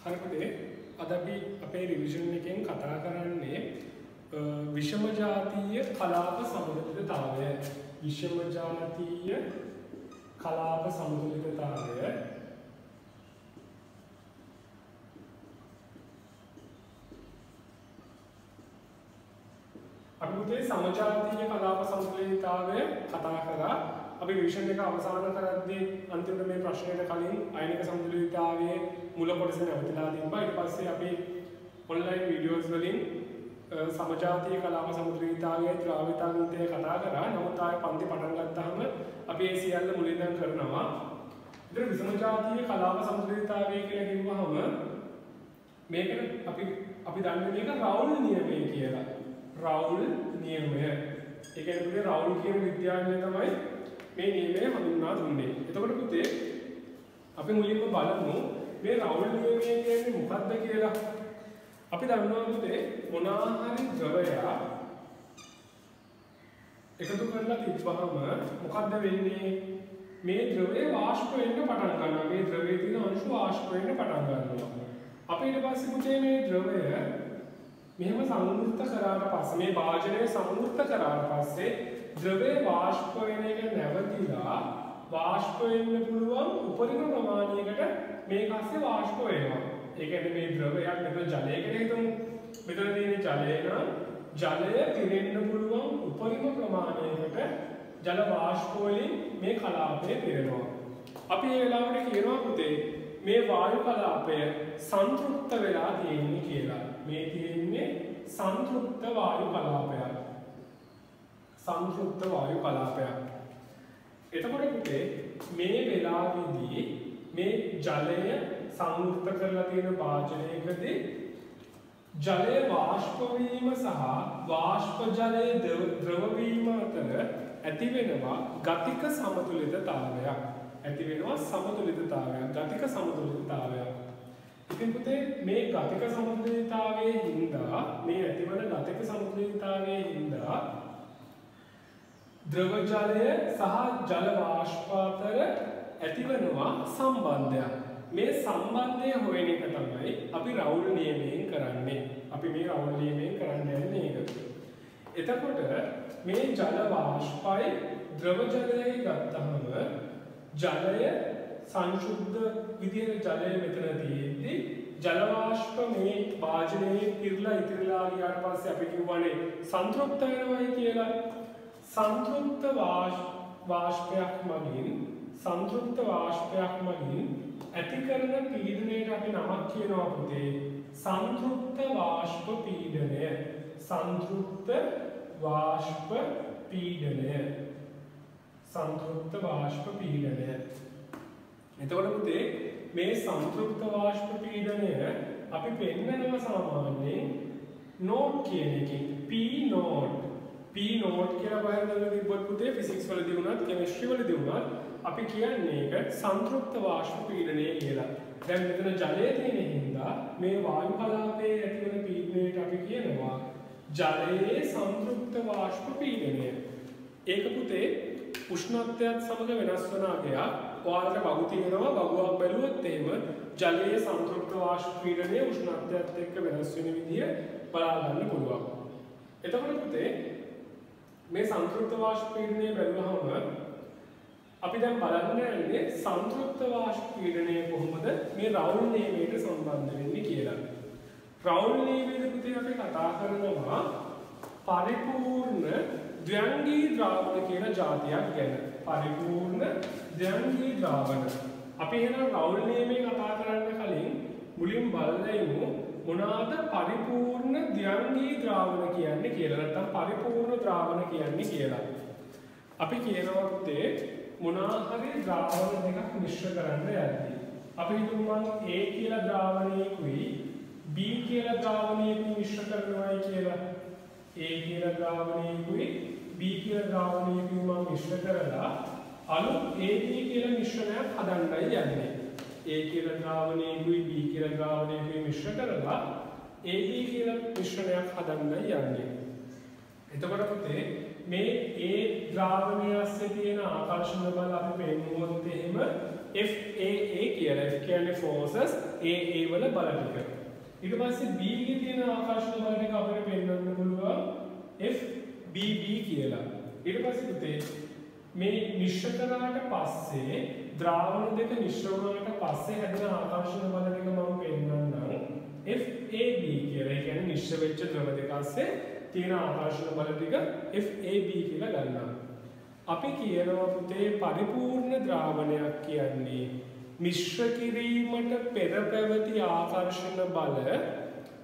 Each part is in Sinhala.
හරිද? අද අපි අපේ රිවිෂන් එකෙන් කතා කරන්නේ විෂම ජාතීය කලාප සමතුලිතතාවය. විෂම ජාතීය කලාප සමතුලිතතාවය අපි පුතේ සමජාතීය කලාප සමතුලිතතාවය කතා කරා. අපි රිවිෂන් එක අවසන් කරද්දී අන්තිමට මේ ප්‍රශ්නෙට කලින් අයනික සමතුලිතතාවයේ මුල කොටස නැවතලා තිබ්බා. ඊට පස්සේ අපි ඔන්ලයින් වීඩියෝස් වලින් සමජාතීය කලාප සමතුලිතතාවයේ ද්‍රාවිතාන්තය කතා කරා. නමුත් ආයේ පන්ති පටන් ගත්තාම අපි ඒ සියල්ල මුලින්ම කරනවා. ඉතින් විෂම ජාතීය කලාප සමතුලිතතාවය කියලා කිව්වහම මේකට අපි දන්නේ මේක රවුල් නියමය කියලා. රවුල් නියමය. ඒ කියන්නේ රවුල් කියන විද්‍යාඥයා තමයි මේ නියමය හඳුන්වා දුන්නේ. එතකොට පුතේ අපි මුලින්ම බලමු මේ රවුල් නියමය කියන්නේ මොකක්ද කියලා. අපි දන්නවා පුතේ මොනවා හරි ද්‍රවයක් එකතු කරලා තිබ්බහම මොකද්ද වෙන්නේ? මේ ද්‍රවය වාෂ්ප වෙන්න පටන් ගන්නවා. මේ ද්‍රවයේ තියෙන අංශු වාෂ්ප වෙන්න පටන් ගන්නවා. අපි ඊට පස්සේ පුතේ මේ ද්‍රවය මෙහෙම සම්මුත කරාට පස්සේ මේ වාජනය සම්මුත කරාට පස්සේ ද්‍රවයේ වාෂ්ප වෙන එක නැවතිලා වාෂ්ප වෙන්න පුළුවන් උපරිම ප්‍රමාණයකට මේක ASCII වාෂ්ප වෙනවා. ඒ කියන්නේ මේ ද්‍රවයක් මෙතන ජලයකට හිතමු. මෙතන තියෙන ජලය නම් ජලය පිරෙන්න පුළුවන් උපරිම ප්‍රමාණයකට ජල වාෂ්ප වලින් මේ කලාපය පිරෙනවා. අපි මේ වෙලාවට කියනවා පුතේ මේ වායු කලාපය සංතෘප්ත වෙලා තියෙන්නේ කියලා. මේ තියෙන්නේ සංතෘප්ත වායු කලාපයක්. සංතෘප්ත වායු කලාපයක්. එතකොට පුතේ මේ වෙලාවේදී මේ ජලය සංවෘත කරලා තියෙන වාජනයකදී ජලය වාෂ්ප වීම සහ වාෂ්ප ජලයේ ද්‍රව වීම අතර ඇති වෙනවා ගතික සමතුලිතතාවයක්. ඇති වෙනවා සමතුලිතතාවයක්. ගතික සමතුලිතතාවයක්. ඉතින් පුතේ මේ ගතික සමතුලිතතාවයේ හින්දා මේ ඇතිවන ගතික සමතුලිතතාවයේ හින්දා ද්‍රව ජලය සහ ජල වාෂ්ප අතර ඇතිවෙනවා සම්බන්ධයක්. මේ සම්බන්ධය හොයන එක තමයි අපි රවුල් නියමයෙන් කරන්නේ. අපි මේ රවුල් නියමයෙන් කරන්නේ මේක. එතකොට මේ ජල වාෂ්පයි ද්‍රව ජලයයි ගත්තහම ජලය සංශුද්ධ විදිහට ජලය මෙතන තියෙද්දි ජල වාෂ්ප මේ වාජනයේ පිරලා ඉතිරිලා ගියාට පස්සේ අපි කියවනේ සංතෘප්ත වෙනවයි කියලා. සංතෘප්ත වාෂ්පයක් මගින් ඇති කරන පීඩනයට අපි නමක් කියනවා පුතේ සංතෘප්ත වාෂ්ප පීඩනය. සංතෘප්ත වාෂ්ප පීඩනය. සංතෘප්ත වාෂ්ප පීඩනය. එතකොට පුතේ මේ සංතෘප්ත වාෂ්ප පීඩනය අපි පෙන්නනවා සාමාන්‍යයෙන් නෝට් කියන එකකින් P නෝට් කියලා බහිරදලා තිබ්බොත් පුතේ ෆිසික්ස් වලදී වුණත් කෙමිස්ට්‍රි වලදී වුණත් අපි කියන්නේ ඒක සංතෘප්ත වාෂ්ප පීඩනය කියලා. දැන් මෙතන ජලය තියෙන හින්දා මේ වායු කලාපයේ ඇතිවන පීඩනයට අපි කියනවා ජලයේ සංතෘප්ත වාෂ්ප පීඩනය. ඒක පුතේ උෂ්ණත්වයත් සමග වෙනස් වන අගයක්. ඔයාලට වගු තියෙනවා වගුවක් බැලුවොත් එහෙම ජලයේ සංතෘප්ත වාෂ්ප පීඩනය උෂ්ණත්වයත් එක්ක වෙනස් වෙන විදිය බලා ගන්න පුළුවන්. එතකොට පුතේ මේ සංතෘප්ත වාෂ්ප පීඩනය බැලුවහම අපි දැන් බලන්න යන්නේ සංතෘප්ත වාෂ්ප පීඩනය කොහොමද මේ රවුල් නියමයට සම්බන්ධ වෙන්නේ කියලා. රවුල් නියමයේදී පුතේ අපි කතා කරනවා පරිපූර්ණ ද්වංගී ද්‍රාවණ කියන જાතියක් ගැන. පරිපූර්ණ ද්වංගී ද්‍රාවණ. අපි එහෙනම් රවුල් නියමයේ කතා කරන්න කලින් මුලින් බලලා මොනවාද පරිපූර්ණ ද්වංගී ද්‍රාවණ කියන්නේ කියලා. නැත්නම් පරිපූර්ණ ද්‍රාවණ කියන්නේ කියලා. අපි කියනවා පුතේ මොනවා හරි ද්‍රාවණ දෙකක් මිශ්‍ර කරන්න යද්දී අපි හිතමු A කියලා ද්‍රාවණයකුයි B කියලා ද්‍රාවණයකුයි මිශ්‍ර කරනවායි කියලා. A කියලා ද්‍රාවණයකුයි B කියලා ද්‍රාවණයකුයි මම මිශ්‍ර කරලා අලුත් AB කියලා මිශ්‍රණයක් හදන්නයි යන්නේ. A කියලා ද්‍රාවණයකුයි B කියලා ද්‍රාවණයකුයි මිශ්‍ර කරලා AB කියලා මිශ්‍රණයක් හදන්නයි යන්නේ. එතකොට පුතේ මේ A ද්‍රාවණය ඇස්සේ තියෙන ආකර්ෂණ බල අපි පෙන්වුවොත් එහෙම FAA කියලා. F කියන්නේ forces, AA වල බල ටික. ඊට පස්සේ B එකේ තියෙන ආකර්ෂණ බල ටික අපිට පෙන්වන්න පුළුවන් FBB කියලා. ඊට පස්සේ පුතේ මේ මිශ්‍ර කරාට පස්සේ ද්‍රාවණ දෙක මිශ්‍ර වුණාට පස්සේ හැදෙන ආකර්ෂණ බල ටික මම පෙන්වන්නම් FAB කියලා. ඒ කියන්නේ මිශ්‍ර වෙච්ච ද්‍රව දෙක අස්සේ තියෙන ආකර්ෂණ බල ටික FAB කියලා ගන්නවා. අපි කියනවා පුතේ පරිපූර්ණ ද්‍රාවණයක් කියන්නේ මිශ්‍ර කිරීමට පෙර පැවති ආකර්ෂණ බල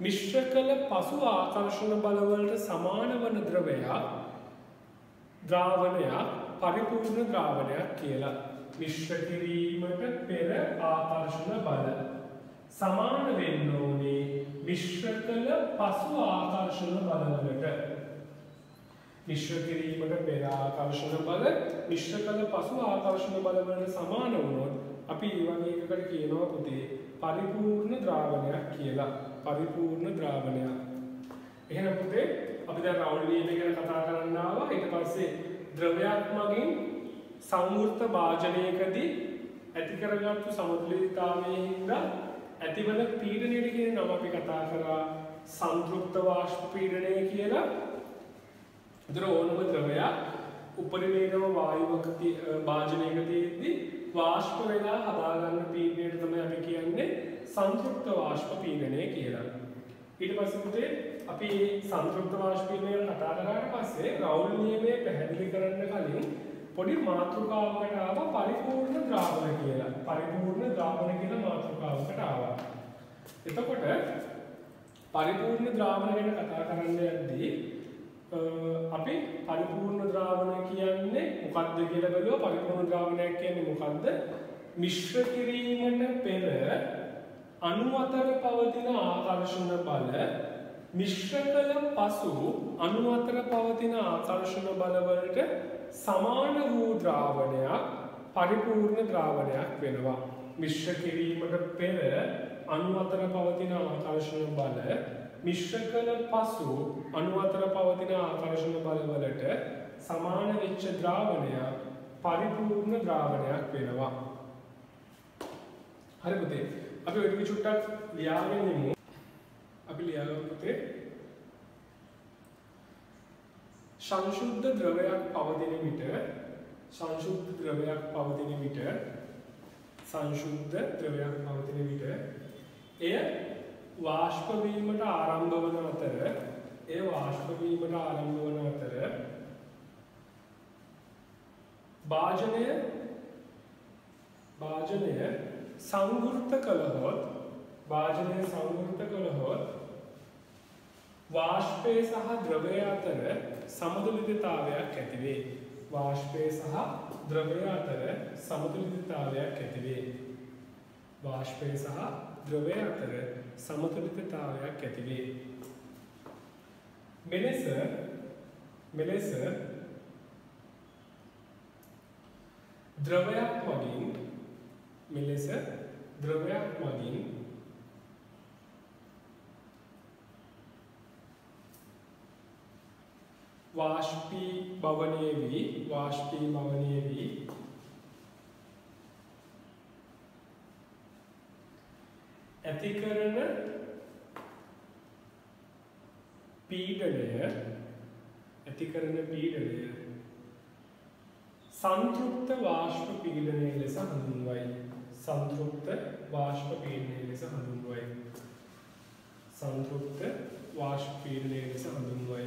මිශ්‍ර කළ පසු ආකර්ෂණ බල වලට සමාන වන ද්‍රාවණයක් පරිපූර්ණ ද්‍රාවණයක් කියලා. මිශ්‍ර කිරීමට පෙර ආකර්ෂණ බල සමාන වෙන්න ඕනේ මිශ්‍ර කළ පසු ආකර්ෂණ බලවලට. මිශ්‍ර කිරීමට පෙර ආකර්ෂණ බල මිශ්‍ර කළ පසු ආකර්ෂණ බලවලට සමාන වුණොත් අපි ඒ වගේ එකකට කියනවා පුතේ පරිපූර්ණ ද්‍රාවණයක් කියලා. පරිපූර්ණ ද්‍රාවණයක්. එහෙනම් පුතේ අපි දැන් රවුල් නියම ගැන කතා කරන්න ආවා. ඊට පස්සේ ද්‍රවයක් මගින් සංවෘත භාජනයකදී ඇති කරගත්තු සමතුලිතතාවයේ හින්දා ඇතිවන පීඩනයට කියන නම අපි කතා කරා සංතෘප්ත වාෂ්ප පීඩනය කියලා. ඒතර ඕනම ද්‍රවයක් උපරිමේකම වායුවක භාජනයකදී වාෂ්ප වෙලා හදාගන්න පීඩනයට තමයි අපි කියන්නේ සංතෘප්ත වාෂ්ප පීඩනය කියලා. ඊට පස්සේ පුතේ අපි මේ සංතෘප්ත වාෂ්ප පීඩනය ගැන කතා කරාට පස්සේ රවුල් නියමය පැහැදිලි කරන්න කලින් පොඩි මාතෘකාවකට ආවා පරිපූර්ණ ද්‍රාවණ කියලා. පරිපූර්ණ ද්‍රාවණ කියන මාතෘකාවකට ආවා. එතකොට පරිපූර්ණ ද්‍රාවණ ගැන කතා කරන්න යද්දී අපි පරිපූර්ණ ද්‍රාවණ කියන්නේ මොකක්ද කියලා බලුවා. පරිපූර්ණ ද්‍රාවණයක් කියන්නේ මොකක්ද? මිශ්‍ර කිරීමට පෙර අණු අතර පවතින ආකර්ෂණ බල මිශ්‍ර කළ පසු අණු අතර පවතින ආකර්ෂණ බල වලට සමාන වූ ද්‍රාවණයක් පරිපූර්ණ ද්‍රාවණයක් වෙනවා. මිශ්‍ර කිරීමට පෙර අණු අතර පවතින ආකර්ෂණ බල මිශ්‍ර කළ පසු අණු අතර පවතින ආකර්ෂණ බල වලට සමාන වෙච්ච ද්‍රාවණයක් පරිපූර්ණ ද්‍රාවණයක් වෙනවා. හරි පුතේ. අපි ඔය ටික චුට්ටක් ලියාගෙන ඉමු. අපි ලියාගමු පුතේ. සංශුද්ධ ද්‍රවයක් පවතින විට එය වාෂ්ප වීමට ආරම්භ වන අතර භාජනය සංවෘත කළහොත් වාෂ්පය සහ ද්‍රවය අතර සමතුලිතතාවයක් ඇති වේ. මෙලෙස ද්‍රවයක් මගින් වාෂ්පීභවනය වී ඇති කරන පීඩනය සංතෘප්ත වාෂ්ප පීඩනය ලෙස හඳුන්වයි.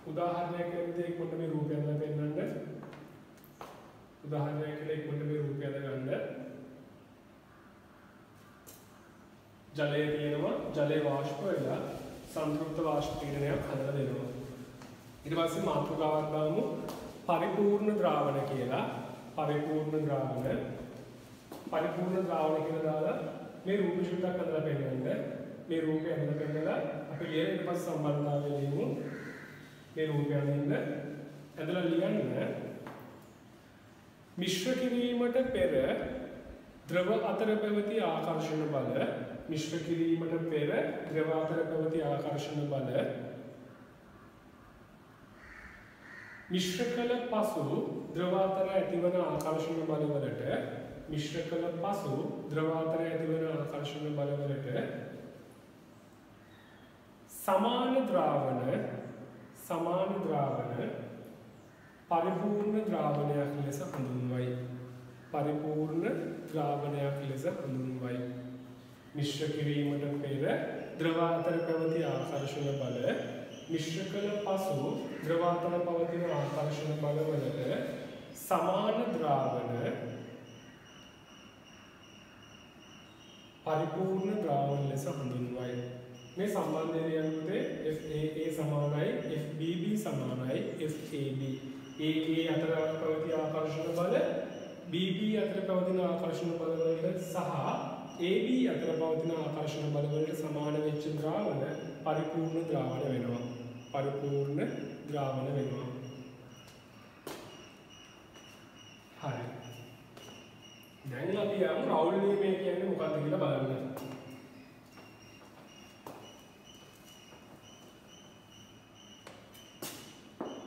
උදාහරණයක් විදිහට එක්කොට මේ රූපය අදලා පෙන්නන්න. ජලය තියෙනවා. ජලය වාෂ්ප වෙලා සංතෘප්ත වාෂ්ප පීඩනයක් හදලා දෙනවා. ඊට පස්සේ මාතෘකාවක් දාමු පරිපූර්ණ ද්‍රාවණ කියලා. පරිපූර්ණ ද්‍රාවණ කියලා දාලා මේ රූප චුට්ටක් හදලා පෙන්නන්න. මේ රූපය හදලා පෙන්නලා අපි ඊට පස්සේ සම්බන්ධතාවය ලියමු. මේ රූපය ඇදලා ලියන්න. මිශ්‍ර කිරීමට පෙර ද්‍රව අතර පැවති ආකර්ෂණ බල මිශ්‍ර කළ පසු ද්‍රව අතර ඇතිවන ආකර්ෂණ බලවලට මිශ්‍ර කළ පසු ද්‍රව අතර ඇතිවන ආකර්ෂණ බලවලට සමාන ද්‍රාවණ පරිපූර්ණ ද්‍රාවණයක් ලෙස හඳුන්වයි. පරිපූර්ණ ද්‍රාවණයක් ලෙස හඳුන්වයි. මිශ්‍ර කිරීමට පෙර ද්‍රව අතර පැවති ආකර්ෂණ බල මිශ්‍ර කළ පසු ද්‍රව අතර පවතින ආකර්ෂණ බලවලට සමාන ද්‍රාවණ පරිපූර්ණ ද්‍රාවණ ලෙස හඳුන්වයි. මේ සම්බන්ධය යන්නේ FAA සමානයි FBB සමානයි FAB. AA අතර පැවති ආකර්ෂණ බල BB අතර පවතින ආකර්ෂණ බලවලට සහ AB අතර පවතින ආකර්ෂණ බලවලට සමාන වෙච්ච ද්‍රාවණ පරිපූර්ණ ද්‍රාවණ වෙනවා. පරිපූර්ණ ද්‍රාවණ වෙනවා. හරි. දැන් අපි යමු රවුල් නියමය කියන්නේ මොකක්ද කියලා බලන්න.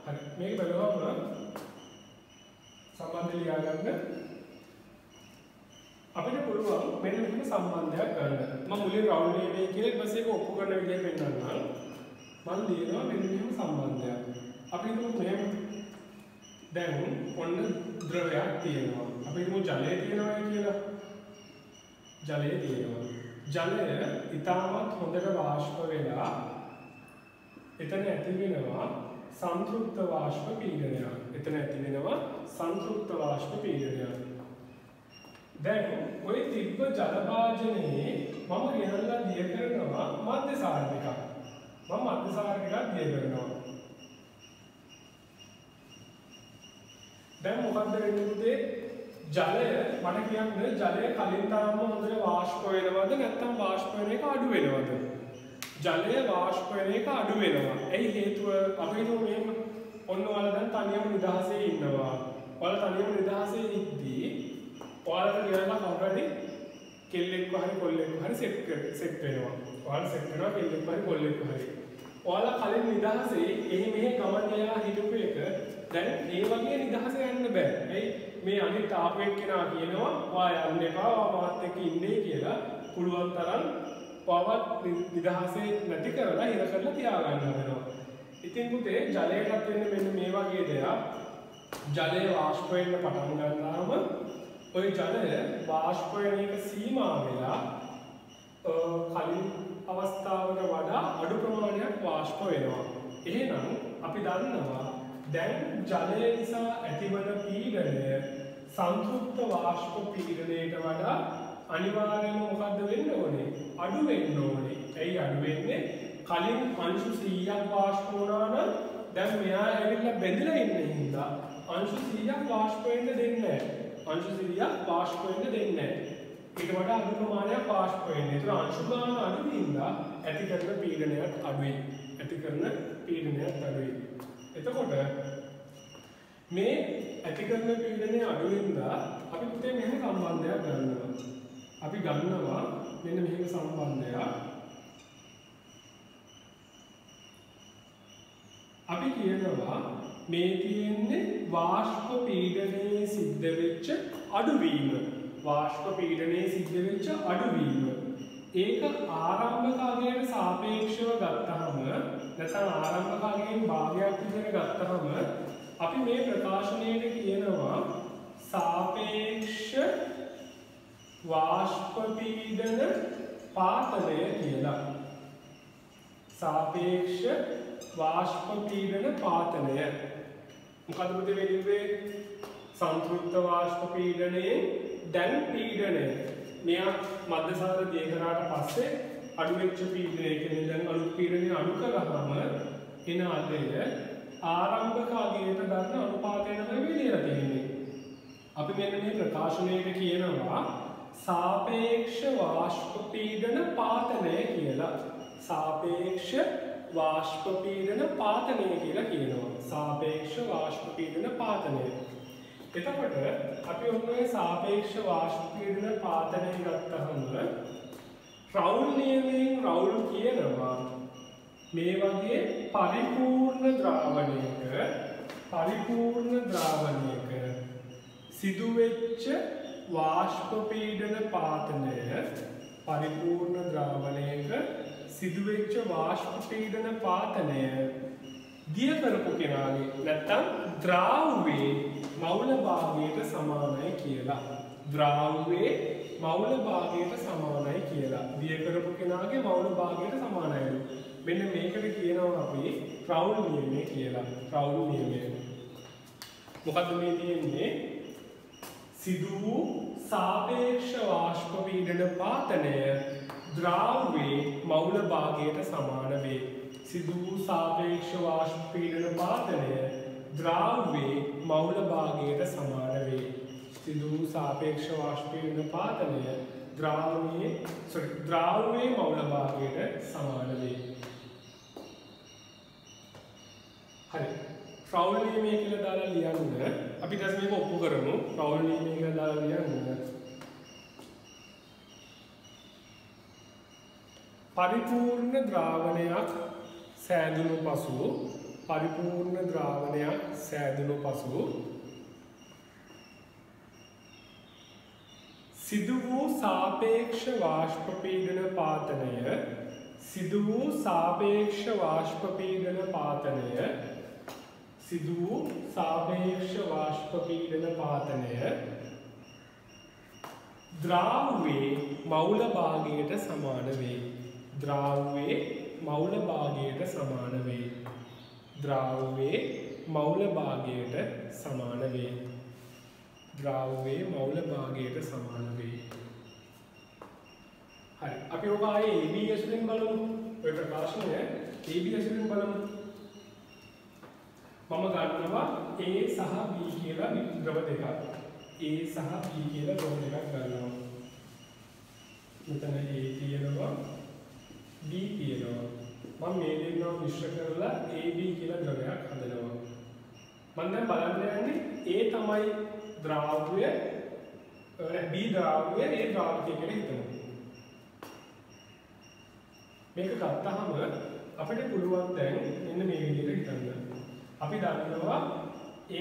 හරි. මේක බලවම සම්බන්ධය ලියා ගන්න. අපිට පුළුවන් මෙන්න මෙහෙම සම්බන්ධයක් ගන්න. මම මුලින් රවුල් නියමය කියලා ඊට පස්සේ ඒක ඔප්පු කරන විදිහ පෙන්නන්නම්. මම ලියනවා මෙන්න මෙහෙම සම්බන්ධයක්. අපි හිතමු මෙහෙම දැන් ඔන්න ද්‍රවයක් තියෙනවා. අපි හිතමු ජලය තියෙනවා කියලා. ජලය තියෙනවා. ජලය ඉතාමත් හොඳට වාෂ්ප වෙලා එතන ඇති වෙනවා සංතෘප්ත වාෂ්ප පීඩනයක්. එතන ඇති වෙනවා සංතෘප්ත වාෂ්ප පීඩනයක්. දැන් ওই තිබ්බ ජල භාජනයේ මම ගෙනල්ලා දිය කරනවා මධ්‍යසාර ටිකක්. මම මධ්‍යසාර ටිකක් දිය කරනවා. දැන් මොකක්ද වෙන්නේ පුතේ? ජලය මට කියන්නේ ජලය කලින් තරම්ම හොඳට වාෂ්ප වෙනවද නැත්නම් වාෂ්ප වෙන එක අඩු වෙනවද? ජලය වාෂ්ප වෙන එක අඩු වෙනවා. එයි හේතුව අපි හිතමු මෙහෙම ඔන්න ඔයාලා දැන් තනියම නිදහසේ ඉන්නවා. ඔයාලා තනියම නිදහසේ ඉද්දී ඔයාලට කියලා කවුරුහරි කෙල්ලෙක්ව හරි කොල්ලෙක්ව හරි සෙට් වෙනවා. ඔයාලා සෙට් වෙනවා කෙල්ලෙක්ව හරි කොල්ලෙක්ව හරි. ඔයාලා කලින් නිදහසේ එහි මෙහි ගමන් යලා හිටපු එක දැන් ඒ වගේ නිදහස යන්න බෑ. ඇයි මේ අනිත් ආපු එක්කෙනා කියනවා ඔයා යන්න එපා මාත් එක්ක ඉන්නේ කියලා පුළුවන් තරම් පවත් නිදහසේ නැති කරලා ඉර කරලා තියාගන්න වෙනවා. ඉතින් පුතේ ජලයටත් වෙන්නේ මෙන්න මේ වගේ දෙයක්. ජලය වාෂ්ප වෙන්න පටන් ගන්නාම ওই ජලය වාෂ්ප වෙන එක සීමා වෙලා කලින් අවස්ථාවකට වඩා අඩු ප්‍රමාණයක් වාෂ්ප වෙනවා. එහෙනම් අපි දන්නවා දැන් ජලය නිසා ඇතිවන පීඩනය සංතෘප්ත වාෂ්ප පීඩනයට වඩා අනිවාර්යයෙන්ම මොකද්ද වෙන්න ඕනේ? අඩු වෙන්න ඕනේ. ඇයි අඩු වෙන්නේ? කලින් අංශු 100ක් වාෂ්ප වුණා නම් දැන් මෙයා ඇවිල්ලා බැඳලා ඉන්න හින්දා අංශු 100ක් වාෂ්ප වෙන්න දෙන්නේ නැහැ. අංශු 100ක් වාෂ්ප වෙන්න දෙන්නේ නැහැ. ඊට වඩා අඩු ප්‍රමාණයක් වාෂ්ප වෙන්නේ. ඒතර අංශු ගාන අඩු හින්දා ඇති කරන පීඩනයත් අඩුයි. ඇති කරන පීඩනයත් අඩුයි. එතකොට මේ ඇති කරන පීඩනය අඩු වෙනදා අපි පුතේ මෙහෙම සම්බන්ධයක් ගන්නවා. අපි ගන්නවා මෙන්න මෙහෙම සම්බන්ධයක්. අපි කියනවා මේ තියෙන්නේ වාෂ්ප පීඩනයේ සිද්ධ වෙච්ච අඩුවීම. වාෂ්ප පීඩනයේ සිද්ධ වෙච්ච අඩුවීම. ඒක ආරම්භක අගයට සාපේක්ෂව ගත්තහම නැත්නම් ආරම්භක අගයෙන් භාගයක් විදිහට ගත්තහම අපි මේ ප්‍රකාශනයේ කියනවා සාපේක්ෂ වාෂ්ප පීඩන පාතනය කියලා. සාපේක්ෂ වාෂ්ප පීඩන පාතනය. මොකද පුතේ වෙන්නේ? සංතෘප්ත වාෂ්ප පීඩනයේ දැන් පීඩනය මෙයා මධ්‍යසාර දිය කරාට පස්සේ අඩු වෙච්ච පීඩනය කියන්නේ දැන් අලුත් පීඩනය අඩු කරාම එන අගය ආරම්භක අගයට ගන්න අනුපාතය තමයි වෙලියලා තියෙන්නේ. අපි මෙන්න මේ ප්‍රකාශනයේ කියනවා සාපේක්ෂ වාෂ්ප පීඩන පාතනය කියලා. සාපේක්ෂ වාෂ්ප පීඩන පාතනය කියලා කියනවා. සාපේක්ෂ වාෂ්ප පීඩන පාතනය. එතකොට අපි ඔන්නේ සාපේක්ෂ වාෂ්ප පීඩන පාතනය ගත්තහම රවුල් නියමයෙන් රවුල් කියනවා මේ වගේ පරිපූර්ණ ද්‍රාවණයක පරිපූර්ණ ද්‍රාවණයක සිදුවෙච්ච වාෂ්ප පීඩන පාතනය පරිපූර්ණ ද්‍රාවණයක සිදුවෙච්ච වාෂ්ප පීඩන පාතනය දිය කරපු කෙනාගේ නැත්තම් ද්‍රාව්‍යයේ මවුල භාගයට සමානයි කියලා. ද්‍රාව්‍යයේ මවුල භාගයට සමානයි කියලා. දිය කරපු කෙනාගේ මවුල භාගයට සමානයි. මෙන්න මේකට කියනවා අපි රවුල් නියමය කියලා. රවුල් නියමය. මොකද්ද මේ තියෙන්නේ? සිදු වූ සාපේක්ෂ වාෂ්ප පීඩන පාතනය ද්‍රාව්‍යයේ මවුල භාගයට සමාන වේ. සිදු වූ සාපේක්ෂ වාෂ්ප පීඩන පාතනය ද්‍රාව්‍යයේ මවුල භාගයට සමාන වේ. සිදු වූ සාපේක්ෂ වාෂ්ප පීඩන පාතනය ද්‍රාව්‍යයේ මවුල භාගයට සමාන වේ. හරි. රවුල් නියමය කියලා දාලා ලියන්න. අපි දැන් මේක ඔප්පු කරමු. රවුල් නියමය කියලා දාලා ලියන්න. පරිපූර්ණ ද්‍රාවණයක් සෑදුණු පසු පරිපූර්ණ ද්‍රාවණයක් සෑදුණු පසු සිදු වූ සාපේක්ෂ වාෂ්ප පීඩන පාතනය සිදු වූ සාපේක්ෂ වාෂ්ප පීඩන පාතනය සිදු වූ සාපේක්ෂ වාෂ්ප පීඩන පාතනය ද්‍රාව්‍යයේ මවුල භාගයට සමාන වේ. ද්‍රාව්‍යයේ මවුල භාගයට සමාන වේ. ද්‍රාව්‍යයේ මවුල භාගයට සමාන වේ. ද්‍රාව්‍යයේ මවුල භාගයට සමාන වේ. හරි. අපි ඔක ආයේ AB ඇසුරින් බලමු. ඔය ප්‍රකාශනය AB ඇසුරින් බලමු. මම ගන්නවා A සහ B කියලා ද්‍රව දෙකක්. A සහ B කියලා ද්‍රව දෙකක් ගන්නවා. මෙතන A තියෙනවා B තියෙනවා. මම මේ දෙන්නා මිශ්‍ර කරලා AB කියලා ද්‍රවයක් හදනවා. මම දැන් බලන්න යන්නේ A තමයි ද්‍රාව්‍ය B ද්‍රාව්‍ය A ද්‍රාව්‍ය කියලා හිතමු. මේක ගත්තාම අපිට පුළුවන් දැන් මෙන්න මේ විදිහට හිතන්න. අපි දන්නවා A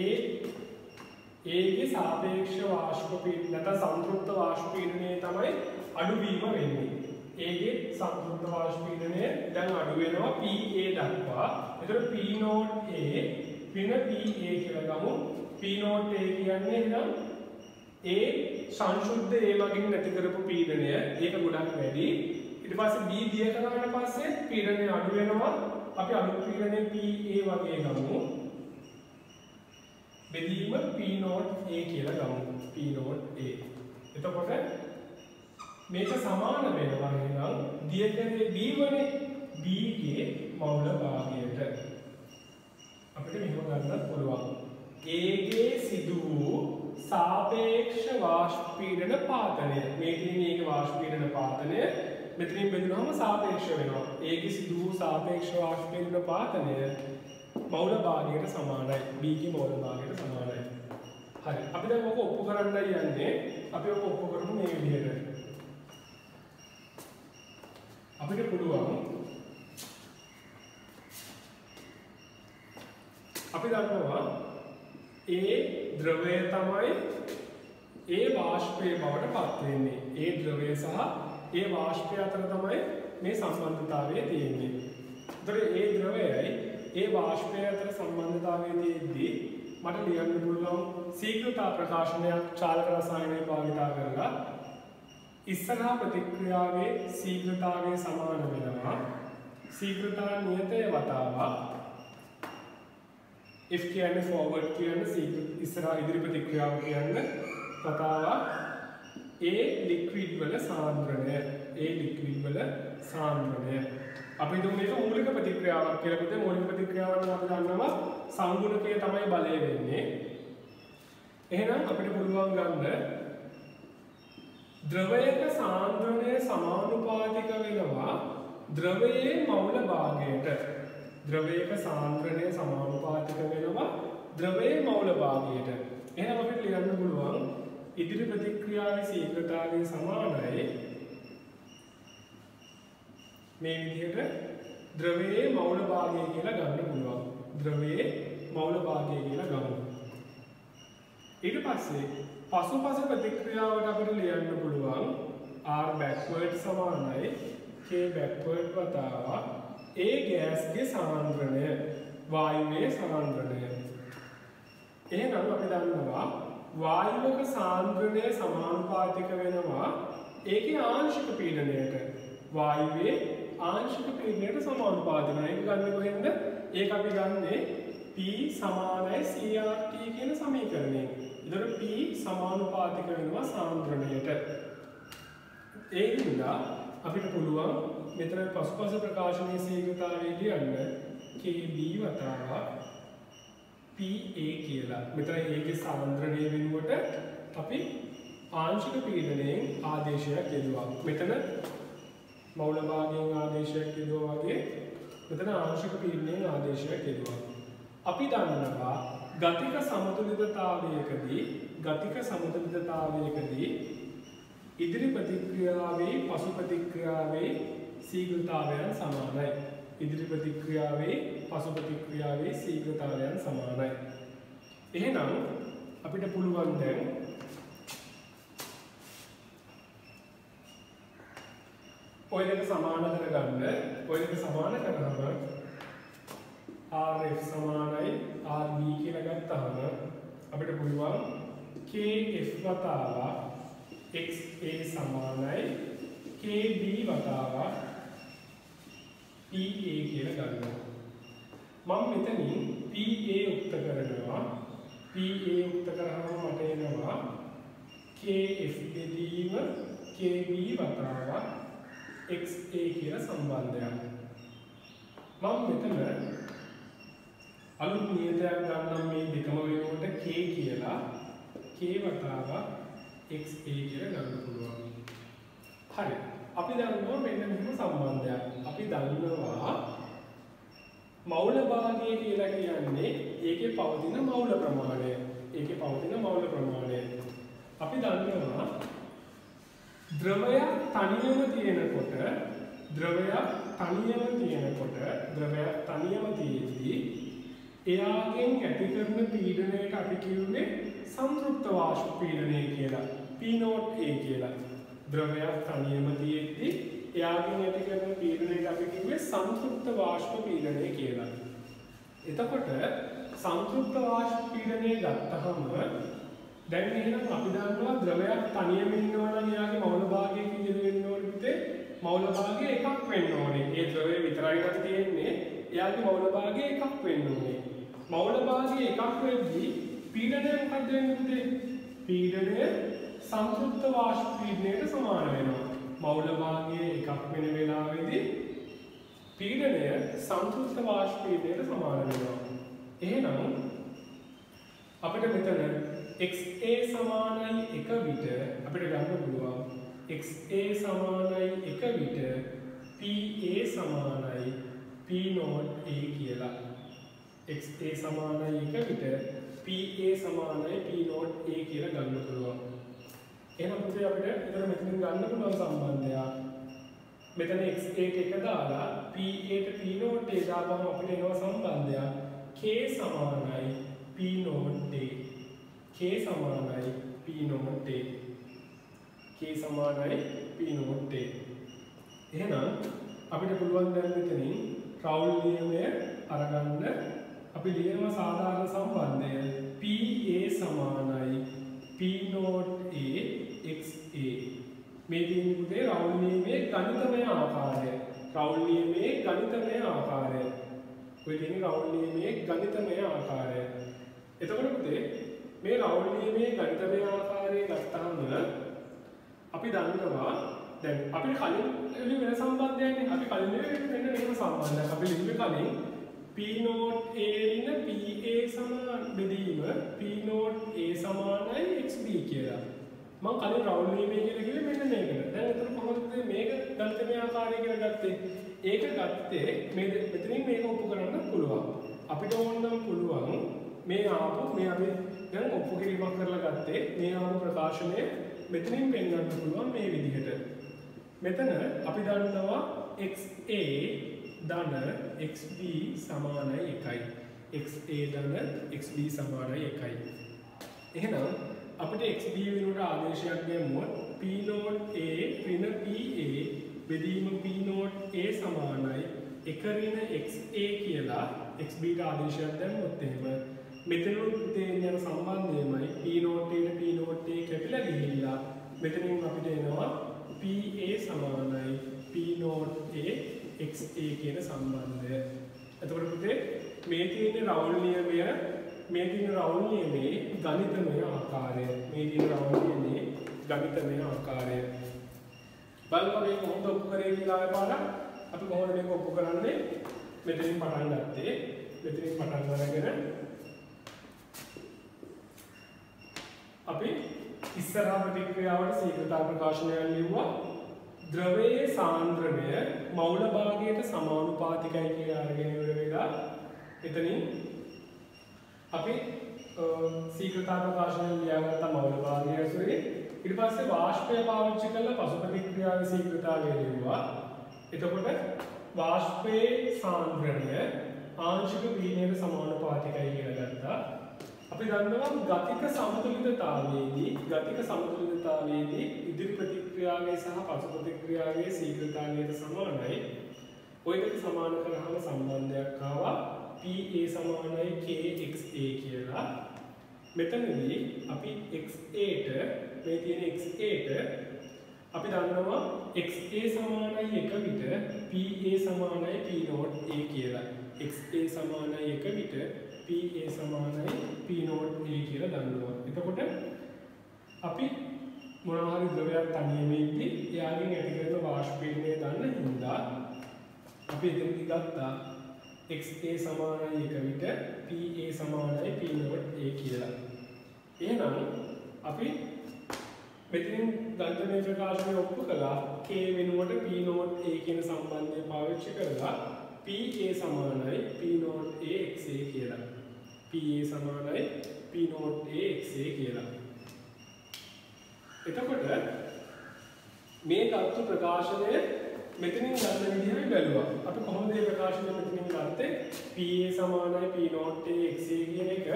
ගේ සාපේක්ෂ වාෂ්ප පීඩනය නැත්නම් සංතෘප්ත වාෂ්ප පීඩනය තමයි අඩුවීම වෙන්නේ. A ගේ සංතෘප්ත වාෂ්ප පීඩනය දැන් අඩු වෙනවා PA දක්වා. එතකොට P නෝට් A පින PA කියලා ගමු. P නෝට් A කියන්නේ එහෙනම් A සංශුද්ධ A වලින් නැති කරපු පීඩනය ඒක ගොඩක් වැඩි. ඊට පස්සේ B දිය කරාට පස්සේ පීඩනය අඩු වෙනවා. අපි අඩු පීඩනය PA වගේ ගමු. බෙදීම P නෝට් A කියලා ගමු. P note A. එතකොට මේක සමාන වෙනවා එහෙනම් දිය කරේ B වනේ B ගේ මවුල භාගයට. අපිට මෙහෙම ගන්නත් පුළුවන්. A ගේ සිදු වූ සාපේක්ෂ වාෂ්ප පීඩන පාතනය. මේකේ මේකේ වාෂ්ප පීඩන පාතනය මෙතනින් බෙදුනහම සාපේක්ෂ වෙනවා. A ගේ සිදු වූ සාපේක්ෂ වාෂ්ප පීඩන පාතනය මවුල භාගයට සමානයි. B ගේ මවුල භාගයට සමානයි. හරි. අපි දැන් ඔක ඔප්පු කරන්නයි යන්නේ. අපි ඔක ඔප්පු කරමු මේ විදිහට. අපිට පුළුවන් අපි දන්නවා A ද්‍රවය තමයි A වාෂ්පයේ බවට පත් වෙන්නේ. A ද්‍රවය සහ A වාෂ්පය අතර තමයි මේ සම්බන්ධතාවය තියෙන්නේ. ඒතර A ද්‍රවයයි A වාෂ්පය අතර සම්බන්ධතාවය තියෙද්දී මට ලියන්න පුළුවන් ශීඝ්‍රතා ප්‍රකාශනයක් චාලක රසායනය භාවිතා කරලා ඉස්සරහා ප්‍රතික්‍රියාවේ ශීඝ්‍රතාවය සමාන වෙනවා. ශීඝ්‍රතා නියතය වතාවක් F කියන්නේ forward කියන්නේ ඉස්සරහා ඉදිරි ප්‍රතික්‍රියාව කියන්නේ වතාවක් A liquid වල සාන්ද්‍රණය. A liquid වල සාන්ද්‍රණය. අපි හිතමු මේක මූලික ප්‍රතික්‍රියාවක් කියලා. පුතේ මූලික ප්‍රතික්‍රියාවක් නම් අපි දන්නවා සංගුණකය තමයි බලය වෙන්නේ. එහෙනම් අපිට පුළුවන් ගන්න ද්‍රවයක සාන්ද්‍රණය සමානුපාතික වෙනවා ද්‍රවයේ මවුල භාගයට. ද්‍රවයක සාන්ද්‍රණය සමානුපාතික වෙනවා ද්‍රවයේ මවුල භාගයට. එහෙනම් අපිට ලියන්න පුළුවන් ඉදිරි ප්‍රතික්‍රියාවේ ශීඝ්‍රතාවය සමානයි මේ විදිහට ද්‍රවයේ මවුල භාගය කියලා ගන්න පුළුවන්. ද්‍රවයේ මවුල භාගය කියලා ගමු. ඊට පස්සේ පසුපස ප්‍රතික්‍රියාවට අපිට ලියන්න පුළුවන් r backward සමානයි k backward වතාවක් a ගෑස්ගේ සාන්ද්‍රණය වායුවේ සාන්ද්‍රණය. එහෙනම් අපි දන්නවා වායුවක සාන්ද්‍රණය සමානුපාතික වෙනවා ඒකේ ආංශික පීඩනයට. වායුවේ ආංශික පීඩනයට සමානුපාතිකයි. ඒක ගන්න කොහෙන්ද? ඒක අපි ගන්නේ P සමානයි CRT කියන සමීකරණයෙන්. ඒතර P සමානුපාතික වෙනවා සාන්ද්‍රණයට. ඒ හින්දා අපිට පුළුවන් මෙතන පසුපස ප්‍රකාශනයේ ශීඝ්‍රතාවය ලියන්න KB වතාවක් PA කියලා. මෙතන ඒකේ සාන්ද්‍රණය වෙනුවට අපි ආංශික පීඩනයෙන් ආදේශයක් යෙදුවා. මෙතන මවුල භාගයෙන් ආදේශයක් යෙදුවා වගේ මෙතන ආංශික පීඩනයෙන් ආදේශයක් යෙදුවා. අපි දන්නවා ගතික සමතුලිතතාවයකදී ඉදිරි ප්‍රතික්‍රියාවේ පසු ප්‍රතික්‍රියාවේ ශීඝ්‍රතාවයන් සමානයි. ඉදිරි ප්‍රතික්‍රියාවේ පසු ප්‍රතික්‍රියාවේ ශීඝ්‍රතාවයන් සමානයි. එහෙනම් අපිට පුළුවන් දැන් ඔය දෙක සමාන කරගන්න. ඔය දෙක සමාන කරනම RF සමානයි RB කියලා ගත්තාම අපිට පුළුවන් KF වතාවක් XA සමානයි KB වතාවක් PA කියලා ගන්නවා. මම මෙතනින් PA උක්ත කරනවා. PA උක්ත කරාම මට එනවා KF බෙදීම KB වතාවක් XA කියලා සම්බන්ධයක්. මම මෙතන අලුත් නියතයක් ගන්නම් මේ දෙකම වෙනකොට K කියලා K වතාවක් XA කියලා ගන්න පුළුවන්. හරි. අපි දන්නවා මෙන්න මෙහෙම සම්බන්ධයක්. අපි දන්නවා මවුල භාගය කියලා කියන්නේ ඒකේ පවතින මවුල ප්‍රමාණය. අපි දන්නවා ද්‍රවයක් තනියම තියෙද්දී එයාගෙන් ඇති කරන පීඩනයට අපි කිව්වේ සංතෘප්ත වාෂ්ප පීඩනය කියලා. P0A කියලා. ද්‍රවයක් තනියම තියෙද්දී එයාගෙන් ඇති කරන පීඩනයට අපි කිව්වේ සංතෘප්ත වාෂ්ප පීඩනය කියලා. එතකොට සංතෘප්ත වාෂ්ප පීඩනය ගත්තහම දැන් එහෙනම් අපි දන්නවා ද්‍රවයක් තනියම ඉන්නවා නම් එයාගේ මවුල භාගය කීයද වෙන්න ඕනේ පුතේ? මවුල භාගය එකක් වෙන්න ඕනේ. ඒ ද්‍රවය විතරයි නම් තියෙන්නේ. එයාගේ මවුල භාගය එකක් වෙන්න ඕනේ. මවුල භාගය එකක් වෙද්දී පීඩනය මොකක්ද වෙන්නේ පුතේ? පීඩනය සංතෘප්ත වාෂ්ප පීඩනයට සමාන වෙනවා. මවුල භාගය එකක් වෙන වෙලාවේදී පීඩනය සංතෘප්ත වාෂ්ප පීඩනයට සමාන වෙනවා. එහෙනම් අපිට මෙතන XA සමානයි 1 විට අපිට ගන්න පුළුවන් XA සමානයි 1 විට PA සමානයි P0A කියලා. XA සමානයි 1 විට PA සමානයි P0A කියලා ගන්න පුළුවන්. එහෙනම් පුතේ අපිට මෙතන මෙතනින් ගන්න පුළුවන් සම්බන්ධයක්. මෙතන XA එක දාලා PA ට P0A දාපුවම අපිට එනවා සම්බන්ධයක් K සමානයි P0A. K සමානයි P0A. එහෙනම් අපිට පුළුවන් දැන් මෙතනින් රවුල් නියමය අරගන්න. අපි ලියනවා සාධාරණ සම්බන්ධය PA සමානයි P0A XA. මේ තියෙන්නේ පුතේ රවුල් නියමයේ ගණිතමය ආකාරය. ඔය තියෙන්නේ රවුල් නියමයේ ගණිතමය ආකාරය. එතකොට පුතේ මේ රවුල් නියමයේ ගණිතමය ආකාරය ගත්තාම අපි දන්නවා දැන් අපිට කලින් වෙන සම්බන්ධයක්නේ. අපි කලින් මෙන්න මෙහෙම සම්බන්ධයක් අපි ලිව්වේ කලින් P0A ඉන්න PA සමාන බෙදීම P0A සමානයි XB කියලා. මම කලින් රවුල් නියමය කියලා කිව්වේ මෙන්න මේකට. දැන් එතන කොහොමද මේක ගණිතමය ආකාරය කියලා ගත්තේ? ඒක ගත්තේ මේ මෙතනින් මේක ඔප්පු කරන්න පුළුවන්. අපිට ඕන නම් පුළුවන් මේ ආපු මේ අපි දැන් ඔප්පු කිරීමක් කරලා ගත්තේ මේ ආපු ප්‍රකාශනය මෙතනින් පෙන්වන්න පුළුවන් මේ විදිහට. මෙතන අපි දන්නවා XA ධන XB සමානයි 1යි. XA ධන XB සමානයි 1යි. එහෙනම් අපිට XB වෙනුවට ආදේශයක් දැම්මොත් P නෝඩ් A ඍණ PA බෙදීම P නෝඩ් A සමානයි 1 ඍණ XA කියලා XB ට ආදේශයක් දැම්මොත් එහෙම මෙතනුත් දෙන්න යන සම්බන්ධයමයි P නෝඩ් A ට P නෝඩ් A කැපිලා ගිහිල්ලා මෙතනින් අපිට එනවා PA සමානයි P නෝඩ් A XA කියන සම්බන්ධය. එතකොට පුතේ මේ තියෙන රවුල් නියමය මේ තියෙන රවුල් නියමේ ගණිතමය ආකාරය මේ තියෙන රවුල් නියමේ ගණිතමය ආකාරය බලන්න මේක කොහොමද ඔප්පු කරේ කියලා ආයෙපාරක් අපි කොහොමද මේක ඔප්පු කරන්නේ මෙතනින් පටන් ගත්තේ මෙතනින් පටන් අරගෙන අපි ඉස්සරහා ප්‍රතික්‍රියාවට ශීඝ්‍රතා ප්‍රකාශනයක් ලියුවා ද්‍රවයේ සාන්ද්‍රණය මවුල භාගයට සමානුපාතිකයි කියලා අරගෙන ඉවර වෙලා එතනින් අපි ශීඝ්‍රතා ප්‍රකාශනය ලියාගත්ත මවුල භාගය ඇසුරේ ඊට පස්සේ වාෂ්පය පාවිච්චි කරලා පසු ප්‍රතික්‍රියාවේ ශීඝ්‍රතාවය ලියුවා. එතකොට වාෂ්පයේ සාන්ද්‍රණය ආංශික පීඩනයට සමානුපාතිකයි කියලා ගත්තා. අපි දන්නවා ගතික සමතුලිතතාවයේදී ඉදිරි ප්‍රතික්‍රියාවේ සහ පසු ප්‍රතික්‍රියාවේ ශීඝ්‍රතාවයට සමානයි. ඔය දෙක සමාන කරාම සම්බන්ධයක් ආවා PA සමානයි KXA කියලා. මෙතනදී අපි XA ට මේ තියෙන XA ට අපි දන්නවා XA සමානයි 1 විට PA සමානයි P නෝඩ් A කියලා. XA සමානයි 1 විට PA සමානයි P නෝඩ් A කියලා දන්නවා. එතකොට අපි මොනවා හරි ද්‍රවයක් තනියම ඉද්දි එයාගෙන් ඇති කරන වාෂ්පීඩනය දන්න හින්දා අපි එතනදි ගත්තා XA සමානයි 1 විට PA සමානයි P නෝඩ් A කියලා. එහෙනම් අපි මෙතනින් ගණිතමය ප්‍රකාශනය ඔප්පු කළා K වෙනුවට P නෝඩ් A කියන සම්බන්ධය පාවිච්චි කරලා PA සමානයි P නෝඩ් A XA කියලා. PA සමානයි P නෝඩ් A XA කියලා. එතකොට මේ තත්ත්ව ප්‍රකාශනය මෙතනින් ගන්න විදිහට බැලුවා. අපි කොහොමද මේ ප්‍රකාශනය මෙතනින් ගත්තේ? PA සමානයි P නෝඩ් A XA කියන එක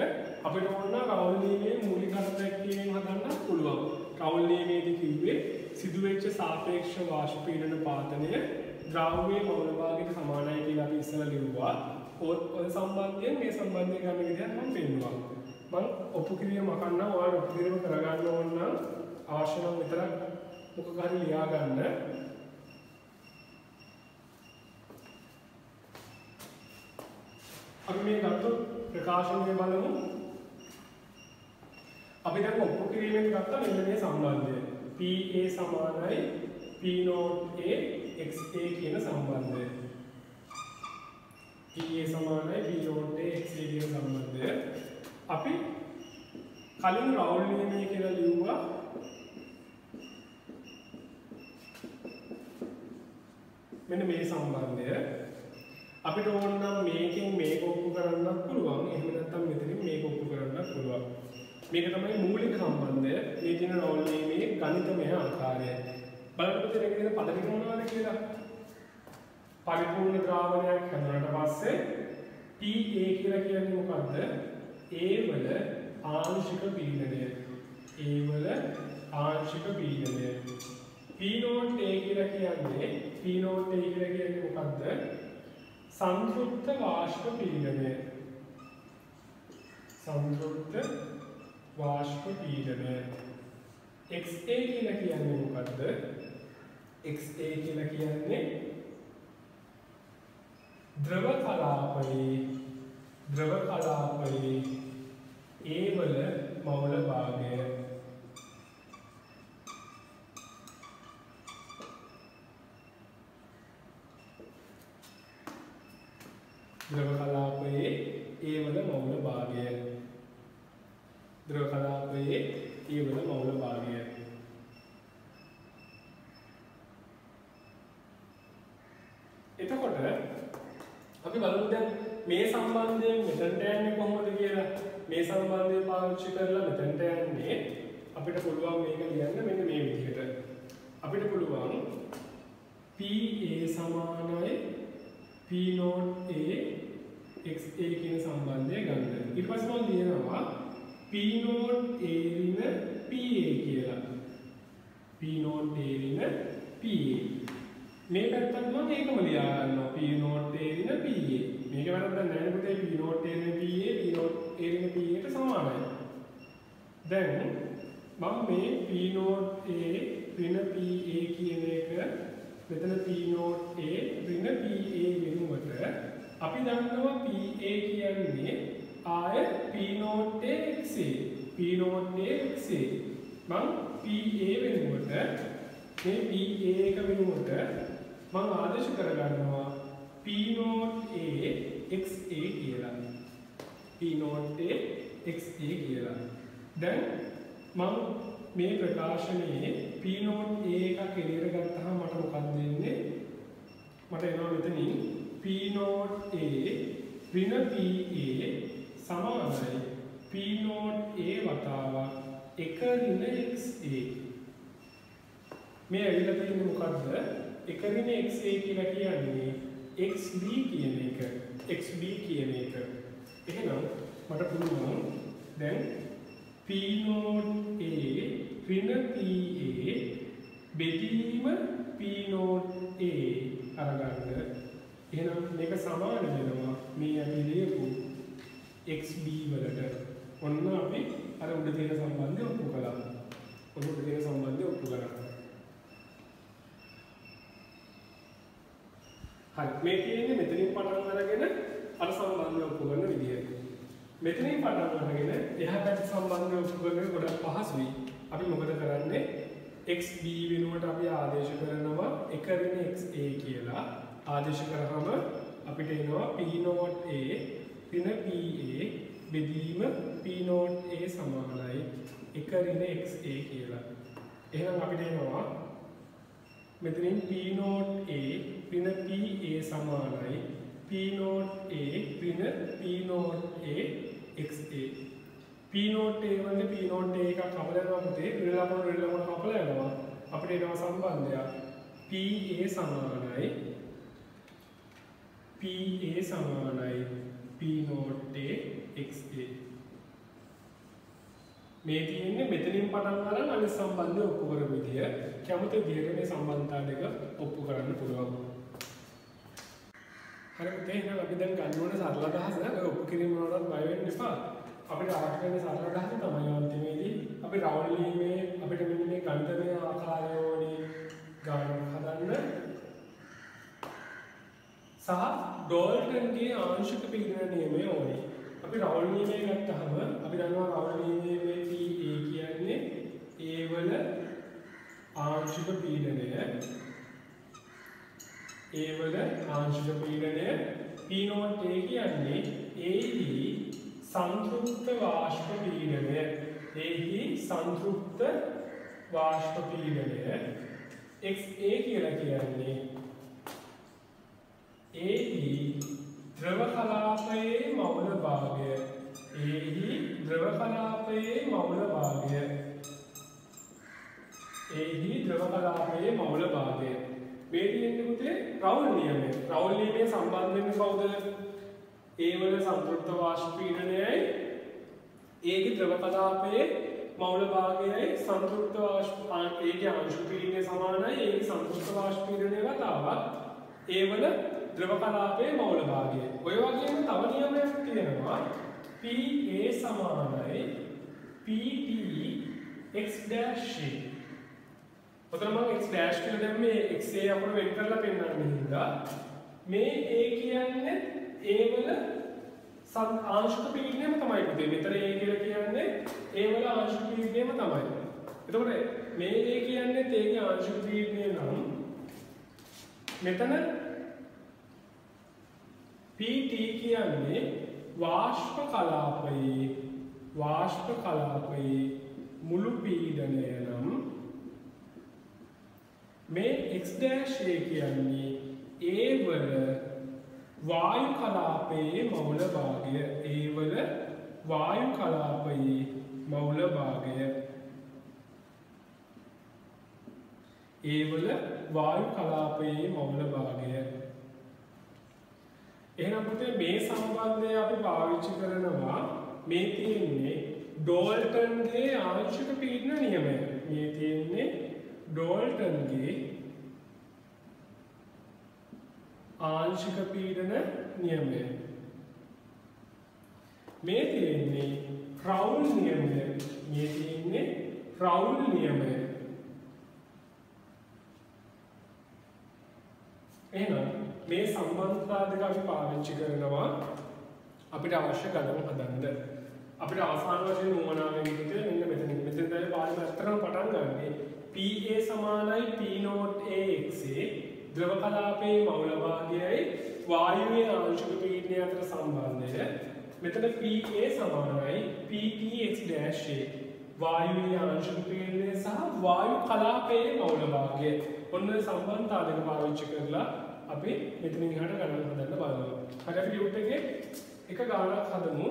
අපිට ඕන රවුල් නියමයේ මූලික අර්ථයෙන් හදන්න පුළුවන්. රවුල් නියමයේදී කිව්වේ සිදුවෙච්ච සාපේක්ෂ වාෂ්පීඩන පාතනය ද්‍රව්‍යයේ මවුල භාගයට සමානයි කියලා අපි ඉස්සෙල්ලා ලිව්වා. ඔය සම්බන්ධයෙන් මේ සම්බන්ධය ගන්න විදිහට මම පෙන්නුවා. මම ඔප්පු කිරීම මකන්න ඔයාලා ඔප්පු කිරීම කරගන්න ඕන නම් අවශ්‍ය නම් විතරක් මොකක් හරි ලියා ගන්න. අපි මේ ගත්ත ප්‍රකාශනය බලමු. අපි දැන් ඔප්පු කිරීමෙන් ගත්ත මෙන්න මේ සම්බන්ධය. PA සමානයි P නෝඩ් A XA කියන සම්බන්ධය. PA සමානයි P නෝඩ් A XA කියන සම්බන්ධය. අපි කලින් රවුල් නියමය කියලා ලිව්වා. මෙන්න මේ සම්බන්ධය අපිට ඕන නම් මේකෙන් මේක ඔප්පු කරන්නත් පුළුවන්. එහෙම නැත්නම් මෙතනින් මේක ඔප්පු කරන්නත් පුළුවන්. මේක තමයි මූලික සම්බන්ධය. මේ තියෙන රවුල් නියමයේ ගණිතමය ආකාරය. බලන්න පුතේ මේක දෙන පද ටික මොනවද කියලා. පරිපූර්ණ ද්‍රාවණයක් හදුනට පස්සේ PA කියලා කියන්නේ මොකද්ද? A වල ආංශික පීඩනය. A වල ආංශික පීඩනය. P නෝඩ් A කියලා කියන්නේ මොකද්ද? සංතෘප්ත වාෂ්ප පීඩනය. සංතෘප්ත වාෂ්ප පීඩනය. XA කියලා කියන්නේ මොකද්ද? XA කියලා කියන්නේ ද්‍රව කලාපයේ A වල මවුල භාගය. ද්‍රව කලාපයේ A වල මවුල භාගය. ද්‍රව කලාපයේ A වල මවුල භාගය. එතකොට අපි බලමු දැන් මේ සම්බන්ධයෙන් මෙතනට යන්නේ කොහොමද කියලා. මේ සම්බන්ධය පාවිච්චි කරලා මෙතනට යන්නේ අපිට පුළුවන් මේක ලියන්න මෙන්න මේ විදිහට. අපිට පුළුවන් PA සමානයි P නෝඩ් A XA කියන සම්බන්ධය ගන්න. ඊට පස්සේ මම ලියනවා P නෝට් A ඍණ PA කියලා. P නෝට් A ඍණ PA. මේ පැත්තත් මම ඒකම ලියා ගන්නවා. P නෝට් A ඍණ PA. මේක වැරද්දක් නැහැ පුතේ. P නෝට් A ඍණ PA P නෝට් A ඍණ PA ට සමානයි. දැන් මම මේ P නෝට් A ඍණ PA කියන එක මෙතන P නෝට් A ඍණ PA වෙනුවට අපි දන්නවා PA කියන්නේ ආය P note A XA. P note A XA. මම PA වෙනුවට මේ PA එක වෙනුවට මම ආදේශ කරගන්නවා P නෝට් A XA කියලා. P නෝට් A XA කියලා. දැන් මම මේ ප්‍රකාශනයේ P නෝට් A එකක් එළියට ගත්තාම මට මොකක්ද වෙන්නේ? මට එනවා මෙතනින් P නෝට් A ඍණ PA සමානයි P නෝට් A වතාවක් 1 ඍණ XA. මේ ඇවිල්ලා තියෙන්නේ මොකද්ද? 1 ඍණ XA කියලා කියන්නේ XB කියන එක. XB කියන එක. එහෙනම් මට පුළුවන් දැන් P නෝට් A ඍණ PA බෙදීම P නෝට් A අරගන්න. එහෙනම් මේක සමාන වෙනවා මේ අපි ලියපු XB වලට. ඔන්න අපි අර උඩ තියෙන සම්බන්ධය ඔප්පු කළා. උඩ තියෙන සම්බන්ධය ඔප්පු කරා. හරි. මේ කියන්නේ මෙතනින් පටන් අරගෙන අර සම්බන්ධය ඔප්පු කරන විදිය. මෙතනින් පටන් අරගෙන එහා පැත්ත සම්බන්ධය ඔප්පු කරන එක ගොඩක් පහසුයි. අපි මොකද කරන්නේ? XB වෙනුවට අපි ආදේශ කරනවා 1 ඍණ XA කියලා. ආදේශ කරාම අපිට එනවා P නෝට් A ඍණ PA බෙදීම P නෝට් A සමානයි 1 ඍණ XA කියලා. එහෙනම් අපිට එනවා මෙතනින් P නෝට් A ඍණ PA සමානයි P නෝට් A ඍණ P note A XA. P note A වල P නෝට් A එකක් කපලා යනවා පුතේ. ඍණ ලකුණු කපලා යනවා. අපිට එනවා සම්බන්ධයක් PA සමානයි PA සමානයි P නෝට් A XA. මේ තියෙන්නේ මෙතනින් පටන් ගන්න අනිත් සම්බන්ධය ඔප්පු කරපු විදිය. කැමති විදිහට මේ සම්බන්ධතා දෙක ඔප්පු කරන්න පුළුවන්. හරි පුතේ, එහෙනම් අපි දැන් ගන්න ඕන සරල අදහස ඔප්පු කිරීම වලට බය වෙන්න එපා. අපිට අවශ්‍ය වෙන සරල අදහස තමයි අන්තිමේදී අපි රවුල් වීමේ අපිට මෙන්න මේ ගණිතමය ආකාරය ඕනේ ගණන් හදන්න. සහ ඩෝල්ටන්ගේ ආංශික පීඩන නියමය ඕනේ. අපි රවුල් නියමය ගත්තාම අපි දන්නවා රවුල් නියමයේ PA කියන්නේ A වල ආංශික පීඩනය. A වල ආංශික පීඩනය P නෝට් A කියන්නේ A හි සංතෘප්ත වාෂ්ප පීඩනය. A හි සංතෘප්ත වාෂ්ප පීඩනය. XA කියලා කියන්නේ A හි ද්‍රව කලාපයේ මවුල භාගය. A හි ද්‍රව කලාපයේ මවුල භාගය. A හි ද්‍රව කලාපයේ මවුල භාගය. මේ තියෙන්නේ පුතේ රවුල් නියමය. රවුල් නියමයේ සම්බන්ධ වෙන්නේ කවුද? A වල සංතෘප්ත වාෂ්ප පීඩනයයි A ගේ ද්‍රව කලාපයේ මවුල භාගයයි සංතෘප්ත වාෂ්ප A ගේ අංශු පීඩනය සමානයි A ගේ සංතෘප්ත වාෂ්ප පීඩනය වතාවක් A වල ද්‍රව කලාපයේ මවුල භාගය. ඔය වගේම තව නියමයක් තියෙනවා PA සමානයි PT x dash A. ඔතන මම x dash කියලා දැම්මේ XA අපර වෙන් කරලා පෙන්නන්න හින්දා මේ A කියන්නේ A වල ආංශික පීඩනයම තමයි පුතේ. මෙතන A කියලා කියන්නේ A වල ආංශික පීඩනයම තමයි. එතකොට මේ A කියන්නේ A ගේ ආංශික පීඩනය නම් මෙතන PT කියන්නේ වාෂ්ප කලාපයේ මුළු පීඩනය නම් මේ x dash A කියන්නේ A වල වායු කලාපයේ මවුල භාගය. A වල වායු කලාපයේ මවුල භාගය. A වල වායු කලාපයේ මවුල භාගය. එහෙනම් පුතේ මේ සම්බන්ධය අපි පාවිච්චි කරනවා මේ තියෙන්නේ ඩෝල්ටන්ගේ ආංශික පීඩන නියමය. මේ තියෙන්නේ ඩෝල්ටන්ගේ ආංශික පීඩන නියමය. මේ තියෙන්නේ රවුල් නියමය. මේ තියෙන්නේ රවුල් නියමය. එහෙනම් මේ සම්බන්ධතා දෙක අපි පාවිච්චි කරනවා අපිට අවශ්‍ය ගණන් හදන්න. අපිට ආසන්න වශයෙන් උවමනාවෙන් විදිහට මෙන්න මෙතන දැන් පාඩම අතරම පටන් ගන්නේ PA සමානයි P0AXA ද්‍රව කලාපයේ මවුල භාගයයි වායුවේ ආංශික පීඩනය අතර සම්බන්ධය. මෙතන PA සමානයි PTX-A වායුවේ ආංශික පීඩනය සහ වායු කලාපයේ මවුල භාගය. ඔන්න සම්බන්ධතා දෙක පාවිච්චි කරලා අපි මෙතනින් එහාට ගණන් හදන්න බලනවා. හරි අපි ටියුට් එකේ එක ගානක් හදමු.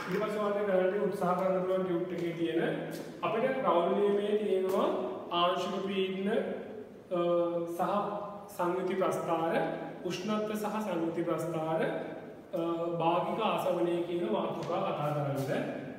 ඊට පස්සේ ඔයාලට ගණන් උත්සාහ කරන්න පුළුවන් ටියුට් එකේ තියෙන අපිට රවුල් නියමයේ තියෙනවා ආංශික පීඩන සහ සංයුති ප්‍රස්ථාර උෂ්ණත්ව සහ සංයුති ප්‍රස්ථාර භාගික ආසවනය කියන මාතෘකා කතා කරන්න.